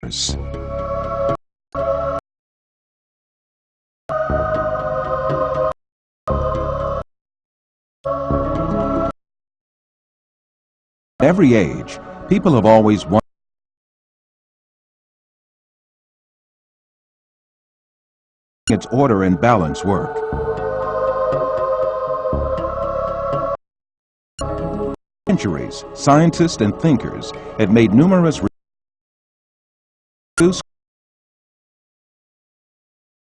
At every age, people have always wanted its order and balance work. For centuries, scientists and thinkers had made numerous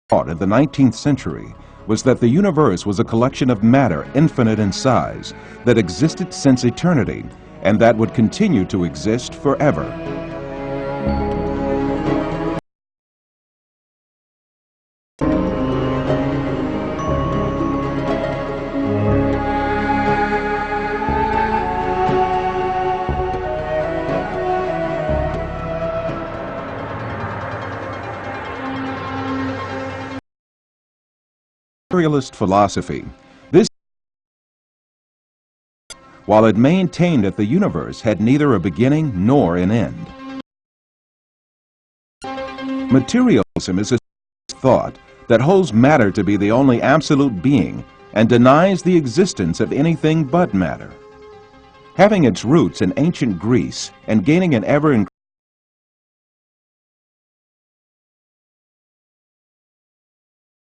thought in the 19th century was that the universe was a collection of matter infinite in size that existed since eternity and that would continue to exist forever. Materialist philosophy. This, while it maintained that the universe had neither a beginning nor an end. Materialism is a thought that holds matter to be the only absolute being and denies the existence of anything but matter. Having its roots in ancient Greece and gaining an ever-increasing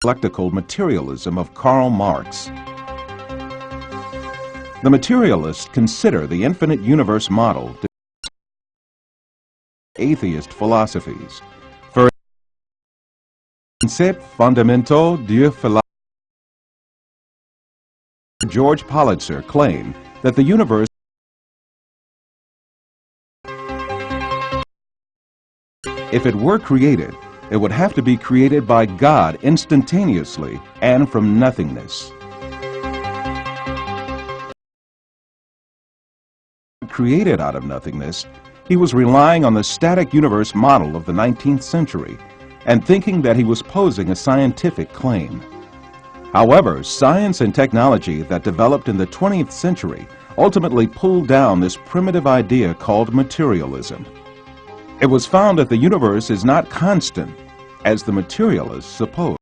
dialectical materialism of Karl Marx. The materialists consider the infinite universe model to be atheist philosophies. For concept fondamentaux de philosophie, George Politzer claimed that the universe, if it were created, it would have to be created by God instantaneously and from nothingness. Created out of nothingness, he was relying on the static universe model of the 19th century and thinking that he was posing a scientific claim. However, science and technology that developed in the 20th century ultimately pulled down this primitive idea called materialism. It was found that the universe is not constant, as the materialists suppose.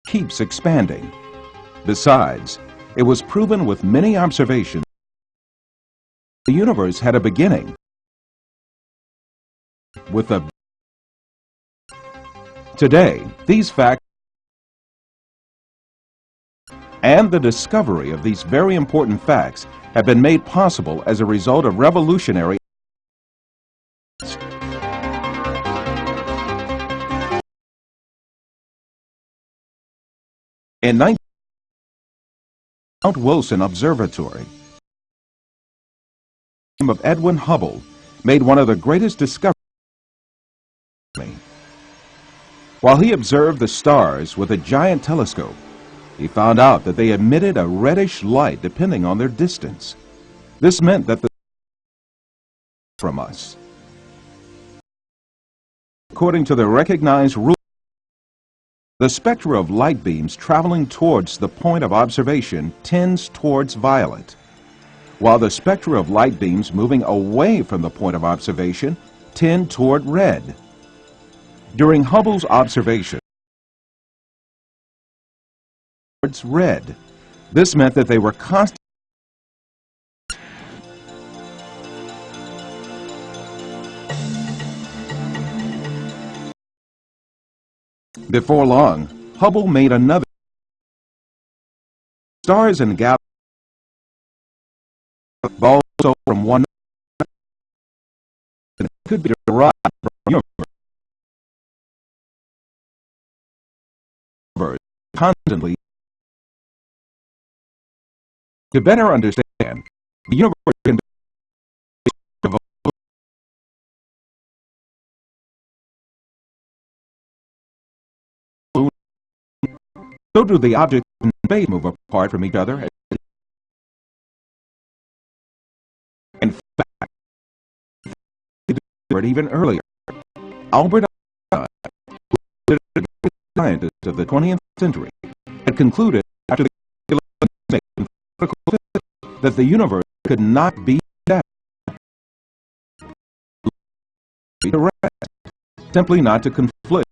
It keeps expanding. Besides, it was proven with many observations the universe had a beginning with a. Today, these facts and the discovery of these very important facts have been made possible as a result of revolutionary in Mount Wilson Observatory of Edwin Hubble made one of the greatest discoveries. While he observed the stars with a giant telescope, he found out that they emitted a reddish light depending on their distance. This meant that the from us. According to the recognized rule, the spectra of light beams traveling towards the point of observation tends towards violet, while the spectra of light beams moving away from the point of observation tend toward red. During Hubble's observation, towards red. This meant that they were constantly Before long, Hubble made another. Stars and galaxies also from one could be derived from the universe constantly. To better understand, the universe can be so do the objects in space move apart from each other. In fact, they did it even earlier. Albert Einstein, scientist of the 20th century, had concluded after the that the universe could not be static. to rest, simply not to conflict.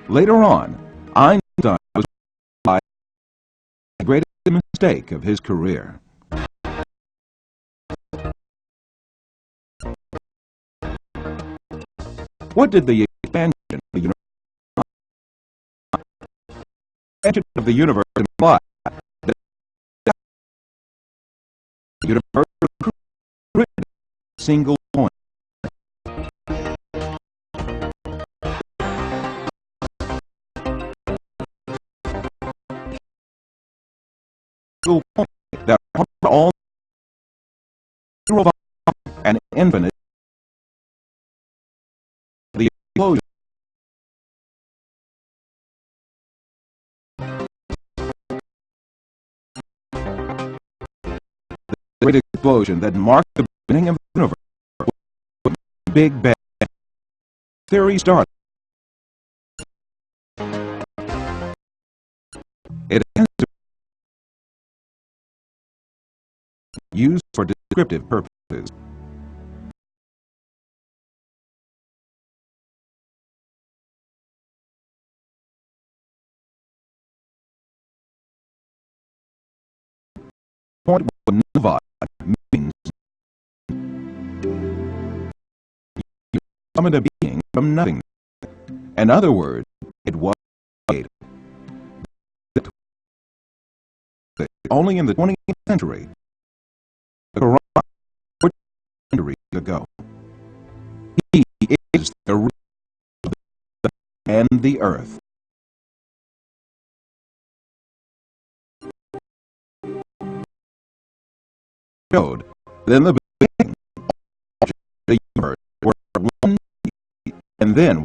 Later on, Einstein was the greatest mistake of his career. What did the expansion of the universe imply? The universe was a single point. Single point that all and infinite. The explosion. The great explosion that marked the beginning of the universe. Big Bang theory started. It is used for descriptive purposes. Point what nova means. You summon a being from nothing. In other words, it was made. Only in the 20th century. The Quran, 4 centuries ago. He is the root of the and the earth. Showed then the beginning of the universe were one, and then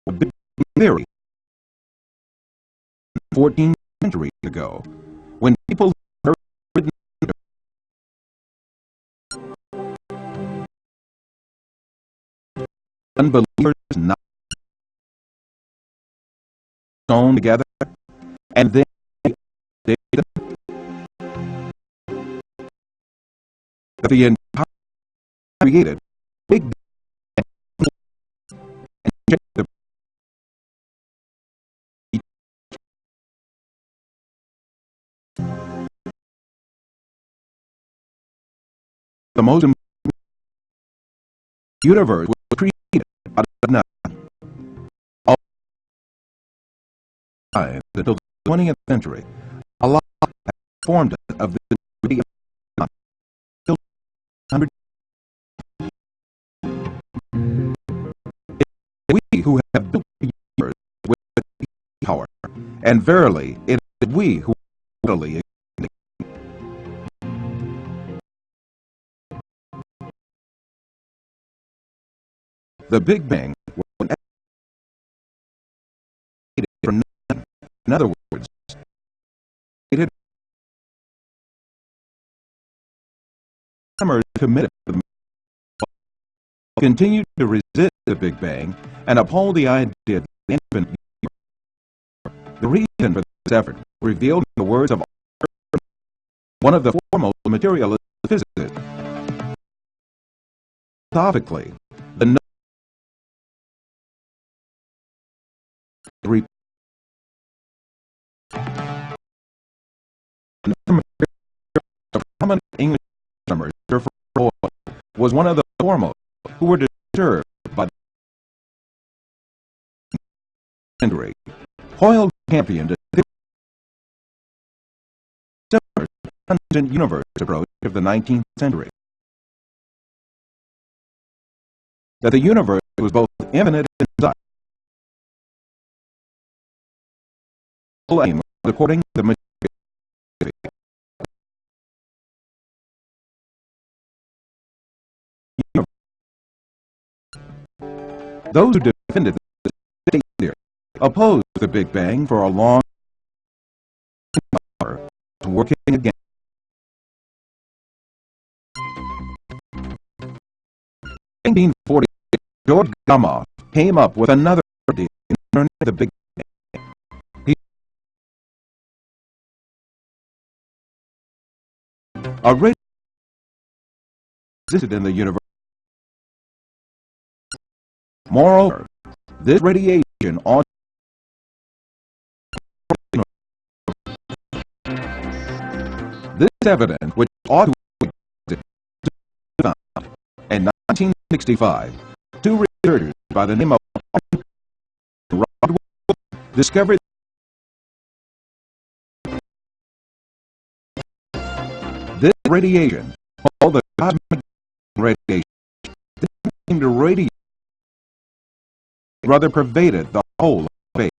a big theory 14 centuries ago, when people heard written unbelievers not sewn together, and then that the entire created big and the most important universe was created out of nothing. All time until the 20th century, Allah formed of the we who have built the universe with power, and verily it is we who are utterly the Big Bang was from nothing. In other words, it had committed to continued to resist the Big Bang and uphold the idea of the infinite universe. The reason for this effort revealed in the words of one of the foremost materialist physicists. Philosophically, the prominent English astronomer was one of the foremost who were disturbed by the century. Hoyle championed a similar contingent universe approach of the 19th century. That the universe was both infinite and size. Aim according to the material. Those who defended the state theory opposed the Big Bang for a long time, working against. In 1940, George Gamow came up with another idea concerning the Big Bang. A radiation existed in the universe. Moreover, this radiation ought this evidence, which ought to be found in 1965, two researchers by the name of Robert discovered this radiation, called the cosmic radiation. This seemed to radiate, rather pervaded the whole of space.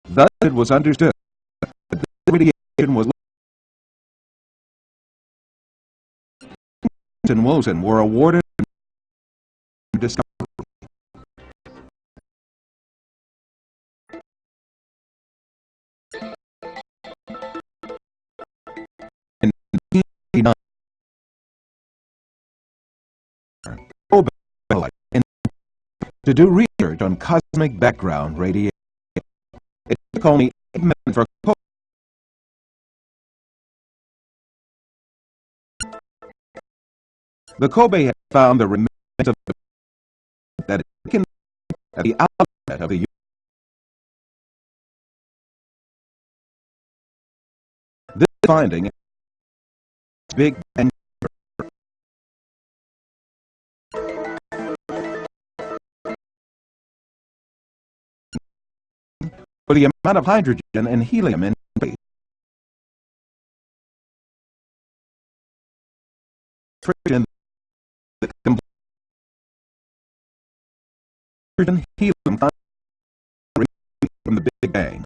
Thus, it was understood that this radiation was. And Wilson were awarded discovery. In 1989, to do research on cosmic background radiation. It took only 8 minutes for the Kobe had found the remains of that at the outlet of the this finding Big Bang for the amount of hydrogen and helium in space. The hydrogen helium from the Big Bang.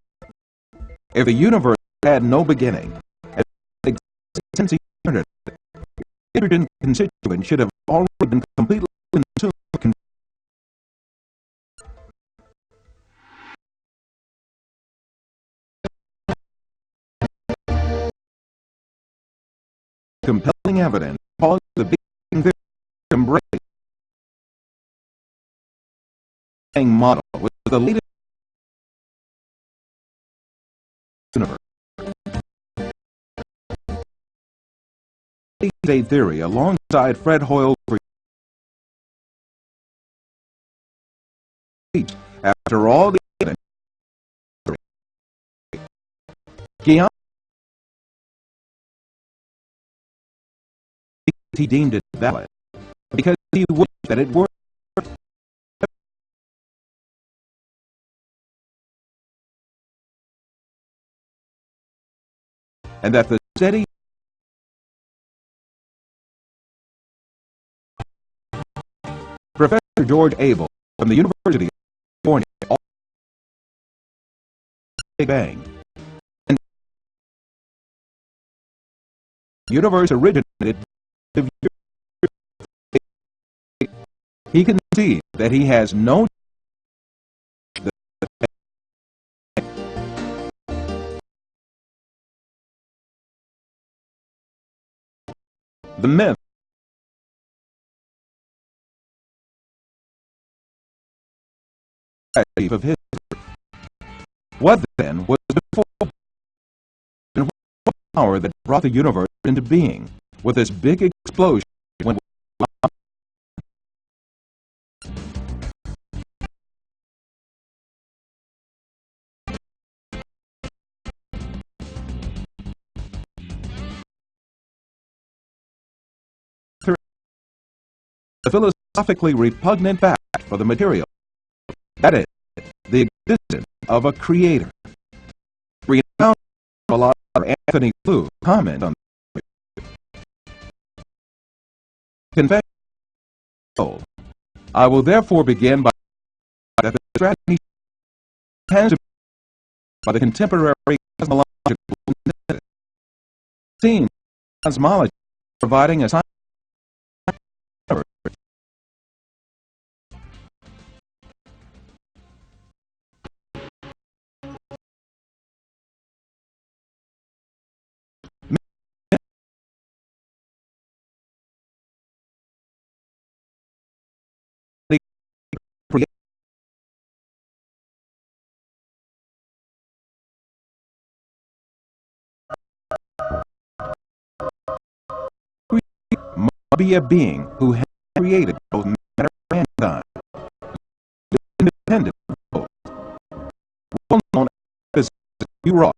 If the universe had no beginning, as it existed since eternity, the hydrogen constituent should have already been completely consumed. Compelling evidence caused the Big Bang theory to embrace the model, which was the latest universe. A theory alongside Fred Hoyle's after all the evidence he deemed it valid because he wished that it worked and that the steady Professor George Abel from the University of California Big Bang and the universe originated. He concedes that he has no the myth of history. What then was before and what power that brought the universe into being with this big explosion when the philosophically repugnant fact for the material, that is, the existence of a creator. Renowned philosopher Anthony Flew comment on confession. I will therefore begin by that the strategy has to be by the contemporary cosmological method. Seems cosmology providing a science be a being who has created both matter and time, independent of both, well known as Ura,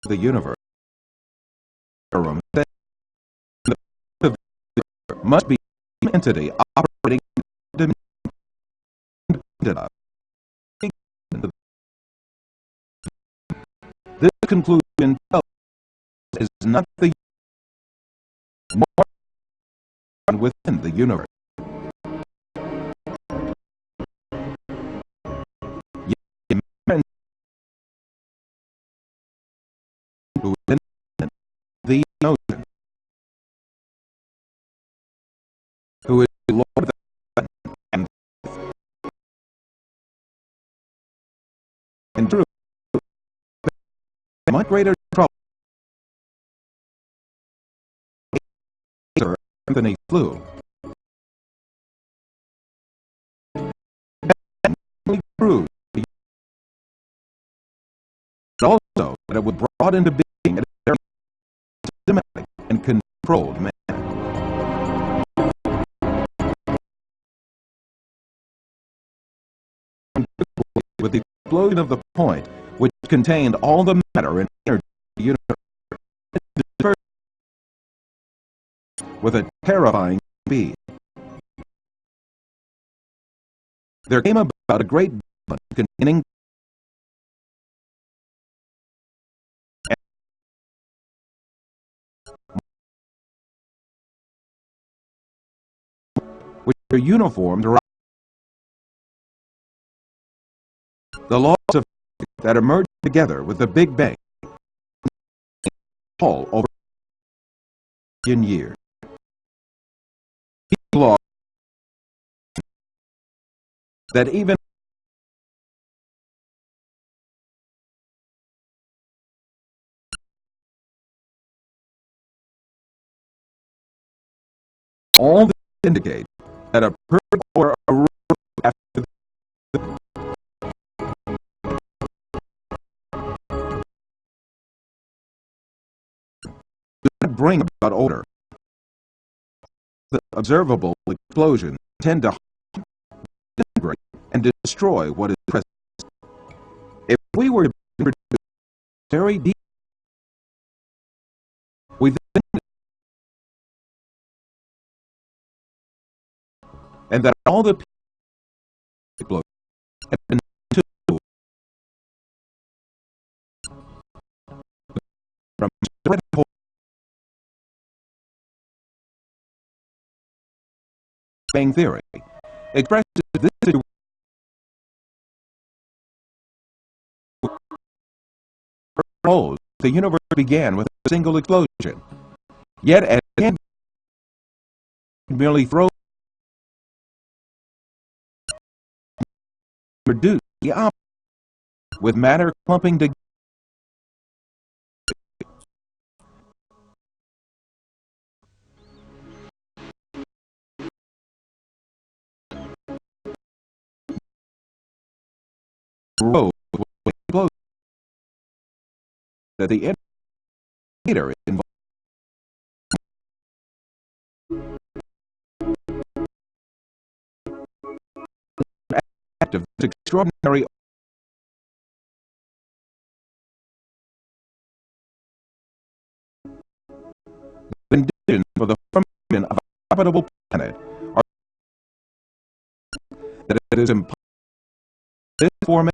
the universe. That the must be an entity operating independent of. This conclusion is not the more within the universe. Yet, who is the notion, who is the Lord of the and in truth, much greater trouble. Sir Anthony flew. And proved also that it was brought into being in a very systematic and controlled manner. With the explosion of the point, which contained all the matter and energy of the universe, with a terrifying speed. There came about a great movement containing which are uniform throughout the laws of physics that emerged together with the Big Bang all over in years. These laws that even all this indicate that a perfect order arose after not bring about order. The observable explosions tend to disintegrate and destroy what is present. If we were to introduce very deep, we then and that all the explosions have been to from red hole Bang theory expresses this suppose the universe began with a single explosion, yet at the end merely throw produce the opposite, with matter clumping together. That the indicator involved act of this extraordinary conditions for the formation of a habitable planet are that it is impossible this formation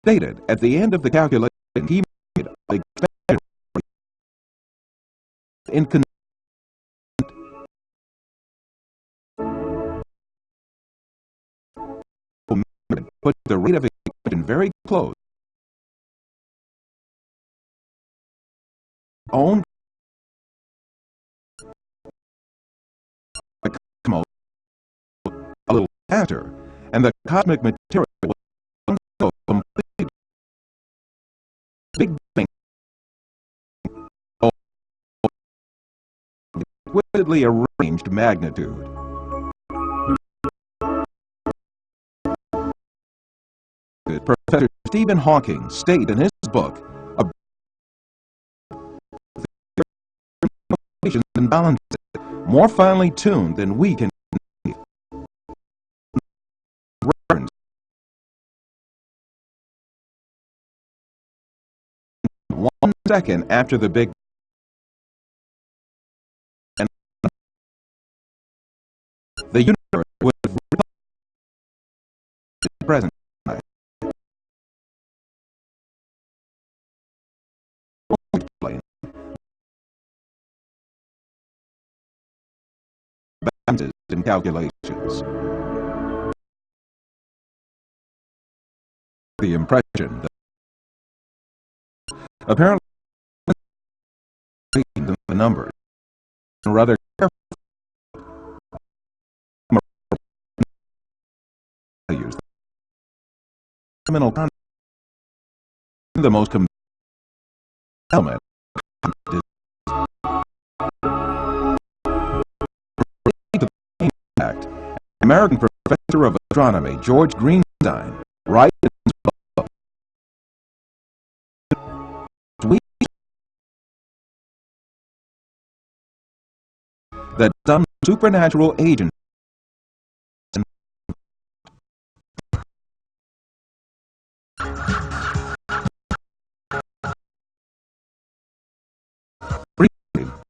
stated at the end of the calculation he made of expansion in put the rate of expansion very close own the cosmos a little faster, and the cosmic material will go complete Big Bang exquisitely arranged magnitude. Professor Stephen Hawking stated in his book, and balance it, more finely tuned than we can. One second after the Big Bang, the universe would have reached present time. Balances in calculations. The impression that apparently the numbers rather careful values fundamental concept the most element is to the fact. American professor of astronomy George Greenstein writes in his book that some supernatural agent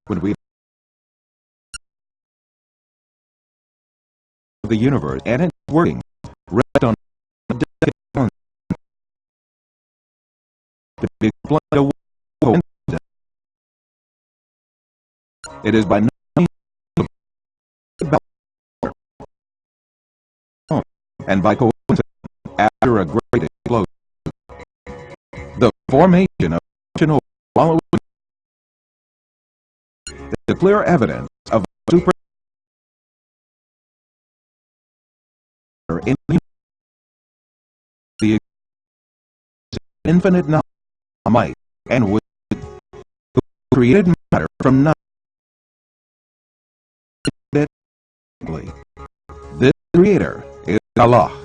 when we the universe and its working rest on the big planet. It is by no means and by coincidence after a great explosion. The formation of functional following is clear evidence of super in the infinite knowledge, might, and wisdom who created matter from nothing. This creator is Allah.